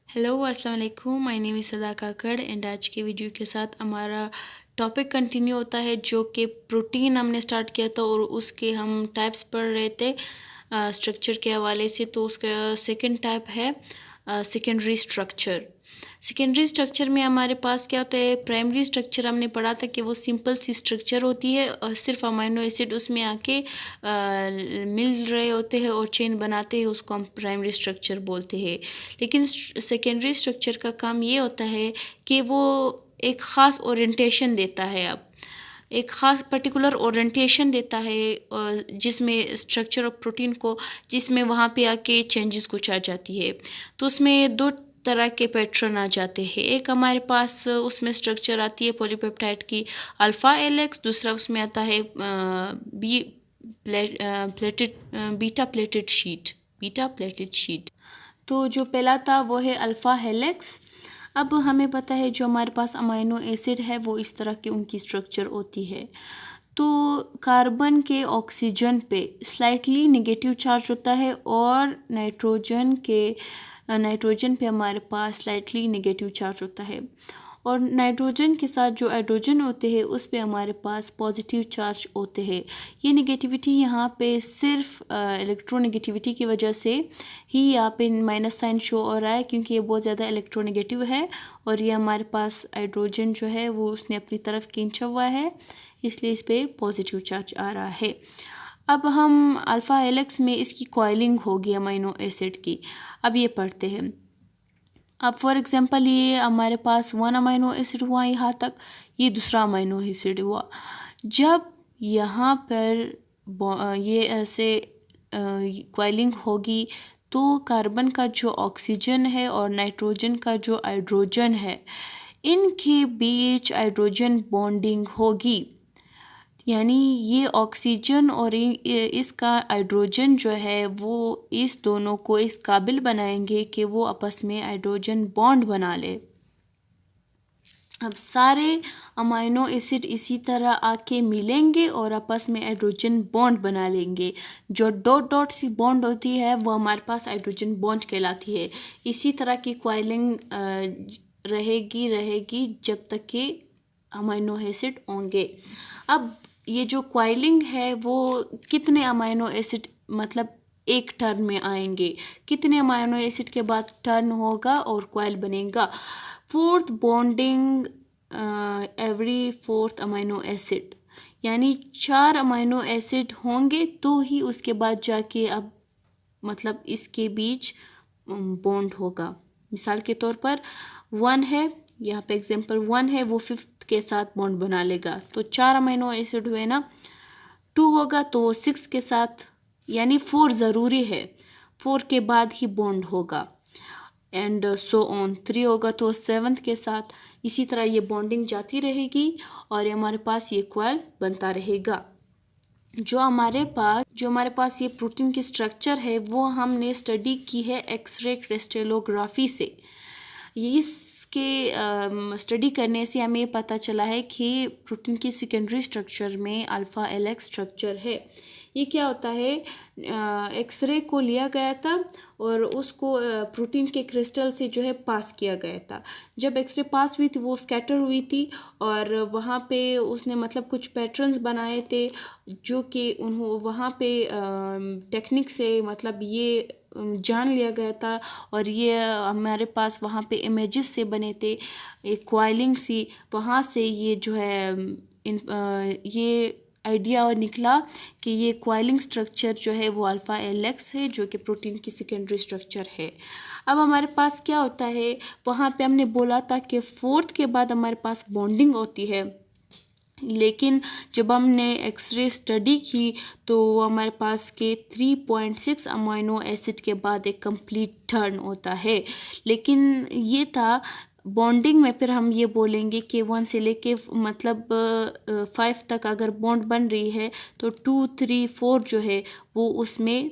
Hello अस्सलाम वालेकुम, my name is सदा काकड़ एंड आज के वीडियो के साथ हमारा टॉपिक कंटिन्यू होता है जो कि प्रोटीन हमने स्टार्ट किया था और उसके हम टाइप्स पढ़ रहे थे स्ट्रक्चर के हवाले से। तो उसका सेकंड टाइप है सेकेंडरी स्ट्रक्चर। सेकेंडरी स्ट्रक्चर में हमारे पास क्या होता है, प्राइमरी स्ट्रक्चर हमने पढ़ा था कि वो सिंपल सी स्ट्रक्चर होती है और सिर्फ अमाइनो एसिड उसमें आके मिल रहे होते हैं और चेन बनाते हैं, उसको हम प्राइमरी स्ट्रक्चर बोलते हैं। लेकिन सेकेंडरी स्ट्रक्चर का काम ये होता है कि वो एक ख़ास ओरिएंटेशन देता है, अब एक ख़ास पर्टिकुलर ओरिएंटेशन देता है जिसमें स्ट्रक्चर ऑफ प्रोटीन को, जिसमें वहाँ पे आके चेंजेस कुछ आ जाती है। तो उसमें दो तरह के पैटर्न आ जाते हैं। एक हमारे पास उसमें स्ट्रक्चर आती है पॉलीपेप्टाइड की अल्फ़ा एलेक्स, दूसरा उसमें आता है बीटा प्लेटेड शीट। तो जो पहला था वो है अल्फ़ा हेलिक्स। अब हमें पता है जो हमारे पास अमाइनो एसिड है वो इस तरह की उनकी स्ट्रक्चर होती है। तो कार्बन के ऑक्सीजन पे स्लाइटली नेगेटिव चार्ज होता है और नाइट्रोजन पे हमारे पास स्लाइटली नेगेटिव चार्ज होता है, और नाइट्रोजन के साथ जो हाइड्रोजन होते हैं उस पे हमारे पास पॉजिटिव चार्ज होते हैं। ये नेगेटिविटी यहाँ पे सिर्फ इलेक्ट्रोनेगेटिविटी की वजह से ही यहाँ पे माइनस साइन शो हो रहा है, क्योंकि ये बहुत ज़्यादा इलेक्ट्रोनेगेटिव है और ये हमारे पास हाइड्रोजन जो है वो उसने अपनी तरफ खींचा हुआ है, इसलिए इस पर पॉजिटिव चार्ज आ रहा है। अब हम अल्फ़ा हेलिक्स में इसकी कॉइलिंग होगी अमाइनो एसिड की, अब ये पढ़ते हैं। अब फॉर एग्जांपल ये हमारे पास वन अमाइनो एसिड हुआ यहाँ तक, ये दूसरा अमाइनो एसिड हुआ। जब यहाँ पर ये ऐसे कॉइलिंग होगी तो कार्बन का जो ऑक्सीजन है और नाइट्रोजन का जो हाइड्रोजन है, इनके बीच हाइड्रोजन बॉन्डिंग होगी। यानी ये ऑक्सीजन और इसका हाइड्रोजन जो है वो इस दोनों को इस काबिल बनाएंगे कि वो आपस में हाइड्रोजन बॉन्ड बना ले। अब सारे अमाइनो एसिड इसी तरह आके मिलेंगे और आपस में हाइड्रोजन बॉन्ड बना लेंगे। जो डॉट डॉट सी बॉन्ड होती है वो हमारे पास हाइड्रोजन बॉन्ड कहलाती है। इसी तरह की कॉइलिंग रहेगी जब तक कि अमाइनो एसिड होंगे। अब ये जो कॉइलिंग है वो कितने अमाइनो एसिड मतलब एक टर्न में आएंगे, कितने अमाइनो एसिड के बाद टर्न होगा और कॉइल बनेगा। Fourth bonding every fourth amino acid, यानी 4 अमाइनो एसिड होंगे तो ही उसके बाद जाके अब मतलब इसके बीच बॉन्ड होगा। मिसाल के तौर पर 1 है, यहाँ पे एग्जांपल 1 है, वो 5th के साथ बॉन्ड बना लेगा। तो 4 अमाइनो एसिड हुए ना, 2 होगा तो 6 के साथ, यानी 4 ज़रूरी है, 4 के बाद ही बॉन्ड होगा। एंड सो ऑन 3 होगा तो 7th के साथ। इसी तरह ये बॉन्डिंग जाती रहेगी और ये हमारे पास ये कॉइल बनता रहेगा। जो हमारे पास ये प्रोटीन की स्ट्रक्चर है वो हमने स्टडी की है एक्सरे क्रिस्टलोग्राफी से। ये इसके स्टडी करने से हमें पता चला है कि प्रोटीन की सेकेंडरी स्ट्रक्चर में अल्फ़ा एलेक्स स्ट्रक्चर है। ये क्या होता है, एक्सरे को लिया गया था और उसको प्रोटीन के क्रिस्टल से जो है पास किया गया था। जब एक्सरे पास हुई थी वो स्कैटर हुई थी और वहाँ पे उसने मतलब कुछ पैटर्न्स बनाए थे जो कि उन्होंने वहाँ पे टेक्निक से मतलब ये जान लिया गया था और ये हमारे पास वहाँ पे इमेजेस से बने थे, एक कॉइलिंग सी, वहाँ से ये जो है ये आइडिया निकला कि ये कॉइलिंग स्ट्रक्चर जो है वो अल्फ़ा एलेक्स है जो कि प्रोटीन की सेकेंडरी स्ट्रक्चर है। अब हमारे पास क्या होता है, वहाँ पे हमने बोला था कि 4th के बाद हमारे पास बॉन्डिंग होती है, लेकिन जब हमने एक्सरे स्टडी की तो हमारे पास के 3.6 अमाइनो एसिड के बाद एक कंप्लीट टर्न होता है। लेकिन ये था बॉन्डिंग में, फिर हम ये बोलेंगे कि 1 से लेके मतलब 5 तक अगर बॉन्ड बन रही है तो 2, 3, 4 जो है वो उसमें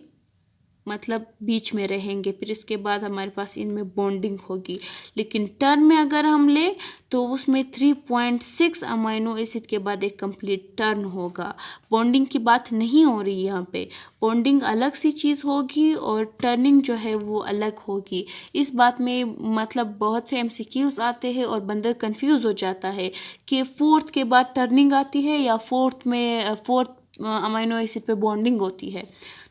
मतलब बीच में रहेंगे, फिर इसके बाद हमारे पास इनमें बॉन्डिंग होगी। लेकिन टर्न में अगर हम ले तो उसमें 3.6 अमाइनो एसिड के बाद एक कंप्लीट टर्न होगा। बॉन्डिंग की बात नहीं हो रही यहाँ पे, बॉन्डिंग अलग सी चीज़ होगी और टर्निंग जो है वो अलग होगी। इस बात में मतलब बहुत से MCQs आते हैं और बंदा कंफ्यूज हो जाता है कि फोर्थ के बाद टर्निंग आती है या फोर्थ अमाइनो एसिड पे बॉन्डिंग होती है।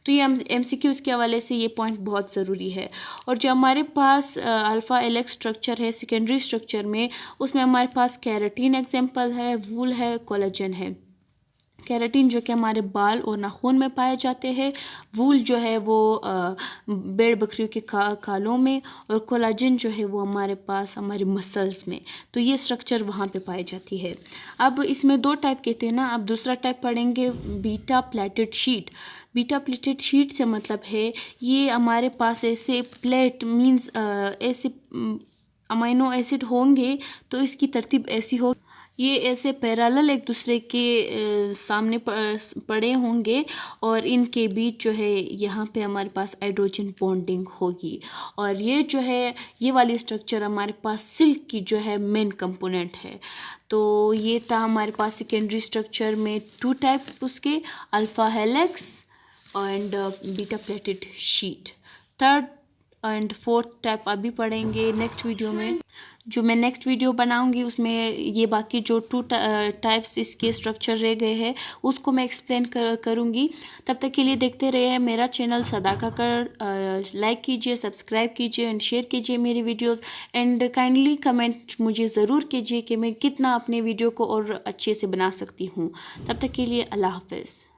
तो ये MCQs के हवाले से ये पॉइंट बहुत ज़रूरी है। और जो हमारे पास अल्फ़ा एलेक्स स्ट्रक्चर है सेकेंडरी स्ट्रक्चर में, उसमें हमारे पास केराटिन एग्जाम्पल है, वूल है, कोलेजन है। केराटिन जो कि हमारे बाल और नाखून में पाए जाते हैं, वूल जो है वो भेड़ बकरियों के खालों में, और कोलाजन जो है वो हमारे पास हमारे मसल्स में। तो ये स्ट्रक्चर वहाँ पे पाई जाती है। अब इसमें 2 टाइप कहते हैं ना, अब दूसरा टाइप पढ़ेंगे beta pleated sheet. Beta pleated sheet से मतलब है ये हमारे पास ऐसे प्लेट मीन्स ऐसे अमाइनो एसिड होंगे तो इसकी तरतीब ऐसी हो, ये ऐसे पैरेलल एक दूसरे के सामने पड़े होंगे और इनके बीच जो है यहाँ पे हमारे पास हाइड्रोजन बॉन्डिंग होगी। और ये जो है ये वाली स्ट्रक्चर हमारे पास सिल्क की जो है मेन कंपोनेंट है। तो ये था हमारे पास सेकेंडरी स्ट्रक्चर में 2 टाइप उसके, alpha helix and beta pleated sheet. Third and fourth type अभी पढ़ेंगे नेक्स्ट वीडियो में। जो मैं नेक्स्ट वीडियो बनाऊंगी उसमें ये बाकी जो 2 टाइप्स इसके स्ट्रक्चर रह गए हैं उसको मैं एक्सप्लेन करूंगी। तब तक के लिए देखते रहिए मेरा चैनल सदाका कर, लाइक कीजिए, सब्सक्राइब कीजिए एंड शेयर कीजिए मेरी वीडियोस एंड काइंडली कमेंट मुझे ज़रूर कीजिए कि मैं कितना अपने वीडियो को और अच्छे से बना सकती हूँ। तब तक के लिए अल्लाह हाफ़िज़।